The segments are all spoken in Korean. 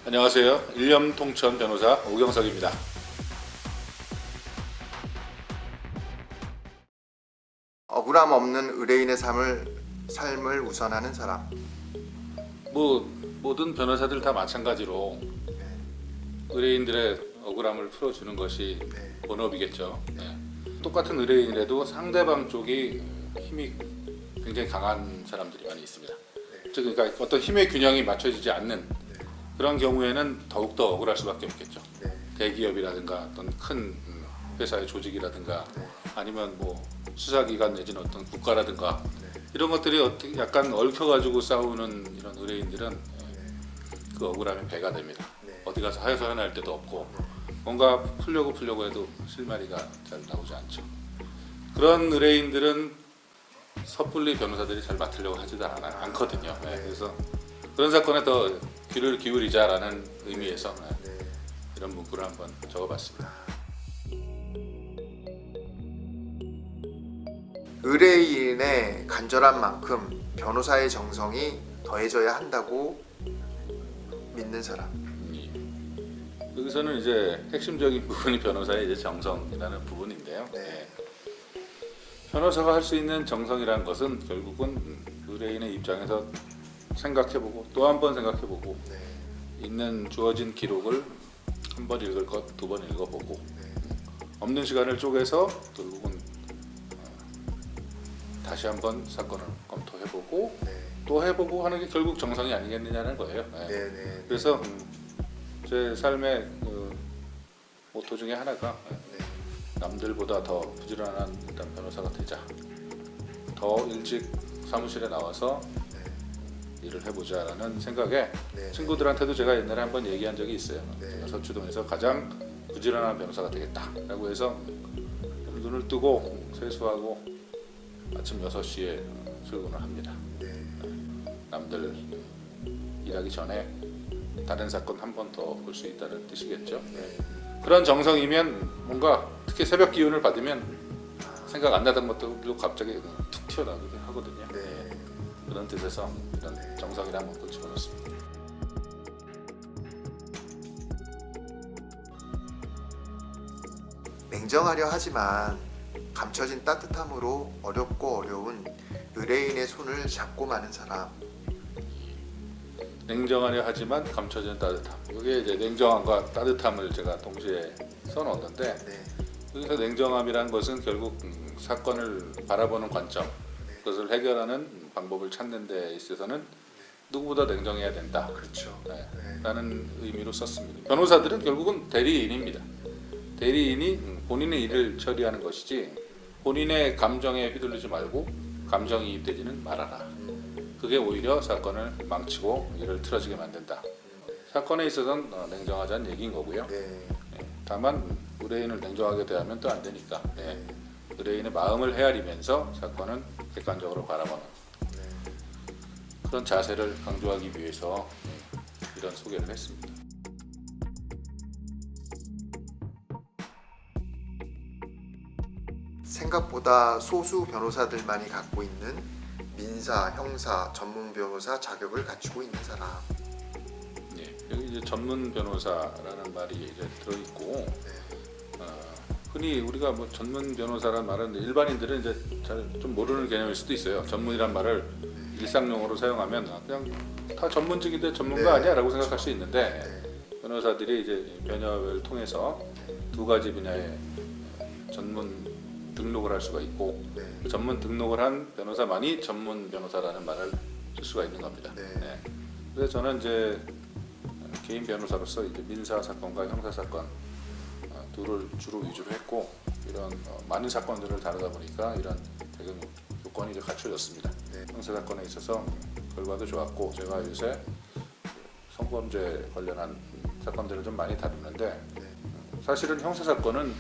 안녕하세요. 일념통천 변호사 오경석입니다. 억울함 없는 의뢰인의 삶을 우선하는 사람. 모든 변호사들 다 마찬가지로 의뢰인들의 억울함을 풀어주는 것이 본업이겠죠. 네. 똑같은 의뢰인이라도 상대방 쪽이 힘이 굉장히 강한 사람들이 많이 있습니다. 즉, 그러니까 어떤 힘의 균형이 맞춰지지 않는 그런 경우에는 더욱더 억울할 수밖에 없겠죠. 대기업이라든가 어떤 큰 회사의 조직이라든가 아니면 수사기관 내지는 어떤 국가라든가 이런 것들이 어떻게 약간 얽혀가지고 싸우는 이런 의뢰인들은 그 억울함이 배가 됩니다. 어디 가서 하소연할 데도 없고 뭔가 풀려고 해도 실마리가 잘 나오지 않죠. 그런 의뢰인들은 섣불리 변호사들이 잘 맡으려고 하지도 않거든요. 그래서 그런 사건에 더 귀를 기울이자라는 의미에서 이런 문구를 한번 적어봤습니다. 의뢰인의 간절한 만큼 변호사의 정성이 더해져야 한다고 믿는 사람. 여기서는 이제 핵심적인 부분이 변호사의 이제 정성이라는 부분인데요. 변호사가 할 수 있는 정성이라는 것은 결국은 의뢰인의 입장에서 생각해보고 또 한 번 생각해보고 있는 주어진 기록을 한 번 읽을 것, 두 번 읽어보고 없는 시간을 쪼개서 결국은 다시 한 번 사건을 검토해보고 또 해보고 하는 게 결국 정성이 아니겠느냐는 거예요. 그래서 제 삶의 모토 중에 하나가 남들보다 더 부지런한 일단 변호사가 되자. 더 일찍 사무실에 나와서 일을 해보자라는 생각에 친구들한테도 제가 옛날에 한번 얘기한 적이 있어요. 제가 서초동에서 가장 부지런한 변호사가 되겠다라고 해서 눈을 뜨고 세수하고 아침 6시에 출근을 합니다. 남들 일하기 전에 다른 사건 한 번 더 볼 수 있다는 뜻이겠죠. 그런 정성이면 뭔가 특히 새벽 기운을 받으면 생각 안 나던 것도 갑자기 툭 튀어나오긴 하거든요. 그런 뜻에서 이런 정성이라는 문구를 집어넣습니다. 냉정하려 하지만 감춰진 따뜻함으로 어렵고 어려운 의뢰인의 손을 잡고 마는 사람. 냉정하려 하지만 감춰진 따뜻함. 이게 이제 냉정함과 따뜻함을 제가 동시에 써놓았는데 여기서 냉정함이라는 것은 결국 사건을 바라보는 관점, 그것을 해결하는 방법을 찾는 데 있어서는 누구보다 냉정해야 된다. 라는 의미로 썼습니다. 변호사들은 결국은 대리인입니다. 대리인이 본인의 일을 처리하는 것이지 본인의 감정에 휘둘리지 말고 감정이입되지는 말아라. 그게 오히려 사건을 망치고 일을 틀어지게 만든다. 사건에 있어서는 냉정하자는 얘기인 거고요. 다만 의뢰인을 냉정하게 대하면 또 안 되니까 의뢰인의 마음을 헤아리면서 사건은 객관적으로 바라보는 그런 자세를 강조하기 위해서 이런 소개를 했습니다. 생각보다 소수 변호사들만이 갖고 있는 민사, 형사, 전문 변호사 자격을 갖추고 있는 사람. 여기 이제 전문 변호사라는 말이 이제 들어있고 흔히 우리가 전문 변호사라는 말은 일반인들은 이제 잘 좀 모르는 개념일 수도 있어요. 전문이란 말을 일상용어로 사용하면 그냥 다 전문직인데 전문가 아니야라고 생각할 수 있는데 변호사들이 이제 변협을 통해서 두 가지 분야의 전문 등록을 할 수가 있고 그 전문 등록을 한 변호사만이 전문 변호사라는 말을 쓸 수가 있는 겁니다. 그래서 저는 이제 개인 변호사로서 이제 민사 사건과 형사 사건 둘을 주로 위주로 했고 이런 많은 사건들을 다루다 보니까 이런 배경 요건이 이제 갖춰졌습니다. 형사 사건에 있어서 결과도 좋았고 제가 요새 성범죄 관련한 사건들을 좀 많이 다루는데 사실은 형사 사건은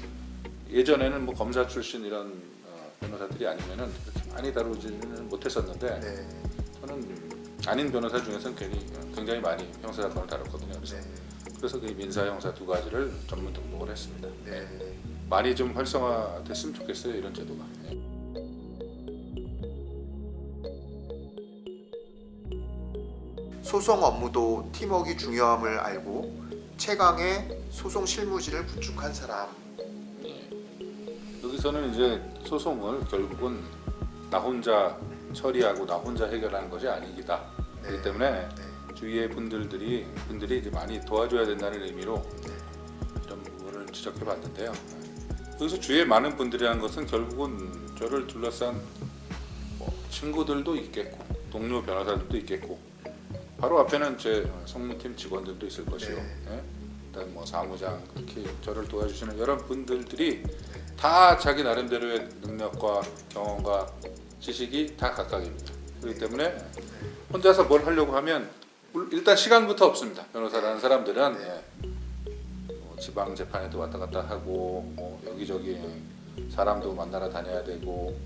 예전에는 검사 출신 이런 변호사들이 아니면은 그렇게 많이 다루지는 못했었는데 저는 아닌 변호사 중에서는 굉장히 많이 형사 사건을 다뤘거든요. 그래서 그 민사, 형사 두 가지를 전문 등록을 했습니다. 많이 좀 활성화됐으면 좋겠어요, 이런 제도가. 소송 업무도 팀워크가 중요함을 알고 최강의 소송 실무진을 구축한 사람. 예. 여기서는 이제 소송을 결국은 나 혼자 처리하고 나 혼자 해결하는 것이 아니기다. 그렇기 때문에 네. 주위의 분들이 이제 많이 도와줘야 된다는 의미로 이런 부분을 지적해봤는데요. 여기서 주위에 많은 분들이라는 것은 결국은 저를 둘러싼 뭐 친구들도 있겠고 동료 변호사들도 있겠고 바로 앞에는 제 성무팀 직원들도 있을 것이고 예? 일단 뭐 사무장 그렇게 저를 도와주시는 여러 분들이 다 자기 나름대로의 능력과 경험과 지식이 다 각각입니다. 그렇기 때문에 혼자서 뭘 하려고 하면 일단 시간부터 없습니다. 변호사라는 사람들은 뭐 지방 재판에도 왔다 갔다 하고 뭐 여기저기 사람도 만나러 다녀야 되고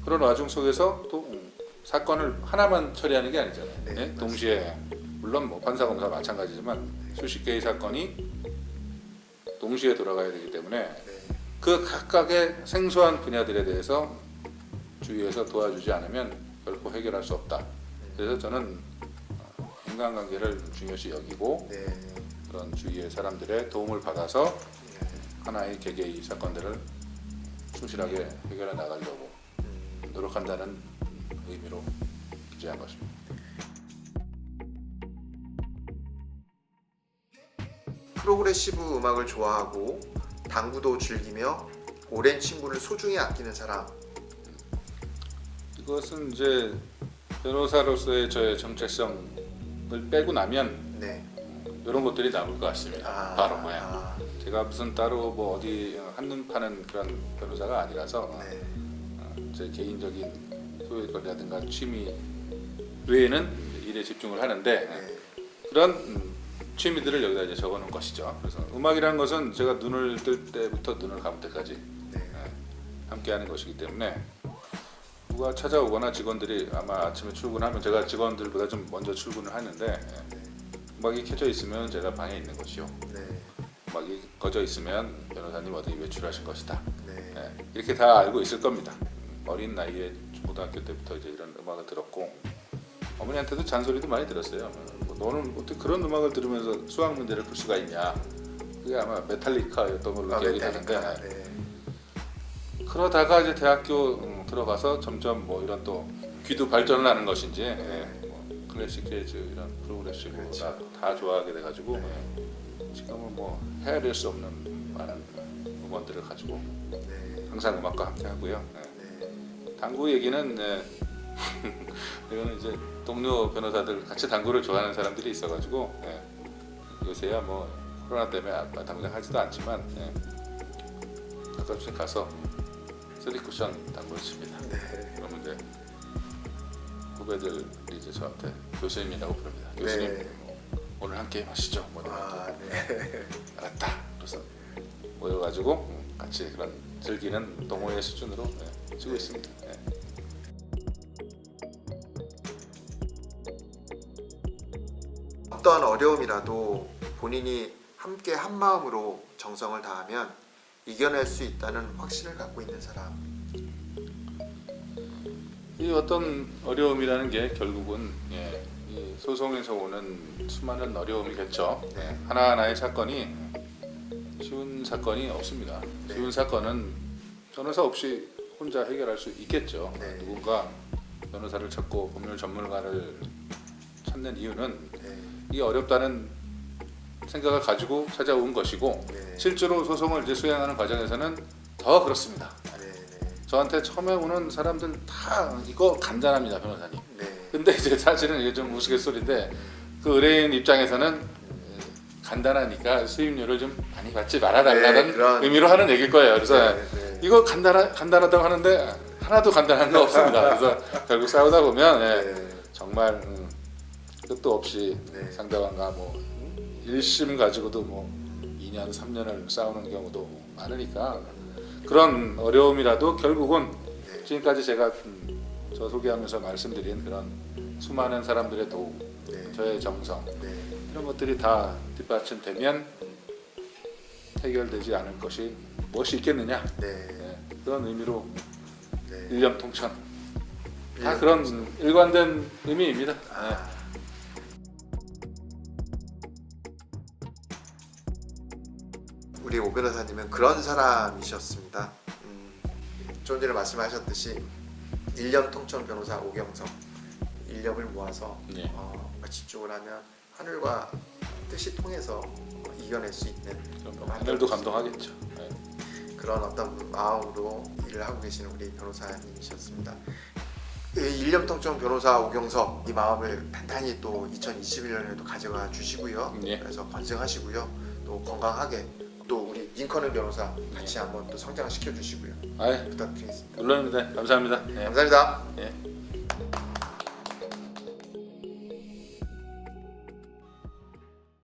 그런 와중 속에서 또 사건을 하나만 처리하는 게 아니잖아요. 예? 동시에 물론 뭐 판사 검사 마찬가지지만 수십 개의 사건이 동시에 돌아가야 되기 때문에 그 각각의 생소한 분야들에 대해서 주위에서 도와주지 않으면 결코 해결할 수 없다. 그래서 저는 인간관계를 중요시 여기고 그런 주위의 사람들의 도움을 받아서 하나의 개개의 사건들을 충실하게 해결해 나가려고 노력한다는 의미로 기재한 것입니다. 프로그레시브 음악을 좋아하고 당구도 즐기며 오랜 친구를 소중히 아끼는 사람. 이것은 이제 변호사로서의 저의 정체성을 빼고 나면 이런 것들이 남을 것 같습니다. 바로 제가 무슨 따로 뭐 어디 한눈 파는 그런 변호사가 아니라서 제 개인적인 소유권이라든가 취미 외에는 일에 집중을 하는데 그런 취미들을 여기다 이제 적어놓은 것이죠. 그래서 음악이라는 것은 제가 눈을 뜰 때부터 눈을 감을 때까지 함께하는 것이기 때문에 누가 찾아오거나 직원들이 아마 아침에 출근하면 제가 직원들보다 좀 먼저 출근을 하는데 음악이 켜져 있으면 제가 방에 있는 것이요. 음악이 꺼져 있으면 변호사님 어디 외출하신 것이다. 이렇게 다 알고 있을 겁니다. 어린 나이에 고등학교 때부터 이제 이런 음악을 들었고 어머니한테도 잔소리도 많이 들었어요. 너는 어떻게 그런 음악을 들으면서 수학 문제를 풀 수가 있냐. 그게 아마 메탈리카였던 걸로 기억이 나는데 그러다가 이제 대학교 들어가서 점점 뭐 이런 또 귀도 발전을 하는 것인지 뭐 클래식 재즈 이런 프로그레시브 다 좋아하게 돼가지고 지금은 뭐 헤아릴 수 없는 많은 음원들을 가지고 항상 음악과 함께 하고요. 당구 얘기는 이거는 이제 동료 변호사들 같이 당구를 좋아하는 사람들이 있어가지고 요새야 뭐 코로나 때문에 당장 하지도 않지만 가끔씩 가서 3쿠션 당구를 칩니다. 그러면 이제 후배들이 이제 저한테 교수님이라고 부릅니다. 교수님 오늘 한 게임 하시죠. 뭐 알았다. 그래서 모여가지고 같이 그런 즐기는 동호회 수준으로 치고 있습니다. 어떠한 어려움이라도 본인이 함께 한 마음으로 정성을 다하면 이겨낼 수 있다는 확신을 갖고 있는 사람. 이 어떤 어려움이라는 게 결국은 이 소송에서 오는 수많은 어려움이겠죠. 하나하나의 사건이 쉬운 사건이 없습니다. 쉬운 사건은 변호사 없이 혼자 해결할 수 있겠죠. 누군가 변호사를 찾고 법률 전문가를 찾는 이유는 이 어렵다는 생각을 가지고 찾아온 것이고 실제로 소송을 이제 수행하는 과정에서는 더 그렇습니다. 저한테 처음에 오는 사람들 다 이거 간단합니다, 변호사님. 근데 이제 사실은 이게 좀 우스갯소리인데 그 의뢰인 입장에서는 간단하니까 수임료를 좀 많이 받지 말아달라는 의미로 하는 얘기일 거예요. 그래서 이거 간단하다고 하는데 하나도 간단한 거 없습니다. 그래서 결국 싸우다 보면 정말 끝도 없이 상대방과 뭐 1심 가지고도 뭐 2년, 3년을 싸우는 경우도 많으니까 그런 어려움이라도 결국은 지금까지 제가 저 소개하면서 말씀드린 그런 수많은 사람들의 도움, 저의 정성 이런 것들이 다 뒷받침되면 해결되지 않을 것이 무엇이 있겠느냐 그런 의미로 일념통천 다 그런 일관된 의미입니다. 우리 오 변호사님은 그런 사람이셨습니다. 좀 전에 말씀하셨듯이 일념 통천 변호사 오경석, 일념을 모아서 네. 집중을 하면 하늘과 뜻이 통해서 이겨낼 수 있는 그럼 하늘도 감동하겠죠. 네. 그런 어떤 마음으로 일을 하고 계시는 우리 변호사님이셨습니다. 이 일념통천 변호사 오경석 이 마음을 단단히 또 2021년에도 가져가 주시고요. 네. 그래서 건승하시고요. 또 건강하게 또 우리 링컨은 변호사 같이 한번 또 성장시켜 주시고요. 아이, 부탁드리겠습니다. 물론입니다. 감사합니다. 네. 감사합니다. 네.